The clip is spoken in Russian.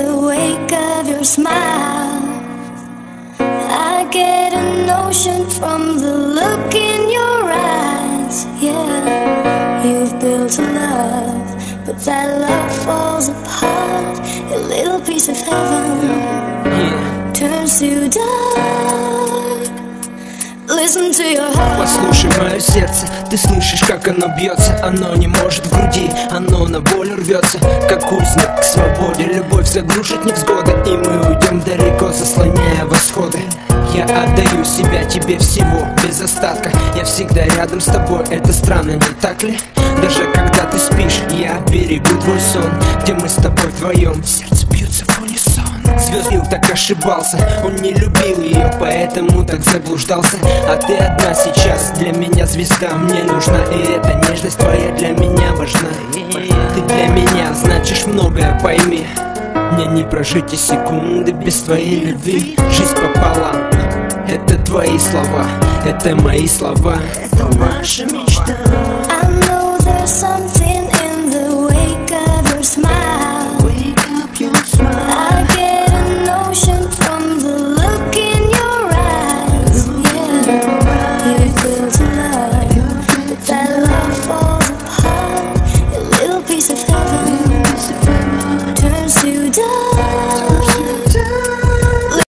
the wake of your smile. I get a notion from the look in your eyes. Yeah, you've built a love, but that love falls apart. A little piece of heaven turns to dark. Listen to your heart. Послушай мое сердце, ты слышишь, как оно бьется. Оно не может в груди, оно на волю рвется, как узник к свободе. Любовь заглушит невзгоды, и мы уйдем далеко, заслоняя восходы. Я отдаю себя тебе всего, без остатка. Я всегда рядом с тобой, это странно, не так ли? Даже когда ты спишь, я берегу твой сон, где мы с тобой вдвоем, сердце бьется в унисон. Звездил так ошибался, он не любил ее, поэтому так заблуждался. А ты одна сейчас, для меня звезда, мне нужна. И эта нежность твоя для меня важна. Ты для меня значишь многое, пойми. Мне не прожить и секунды без твоей любви. Жизнь пополам, это твои слова, это мои слова, это наша мечта. I know there's something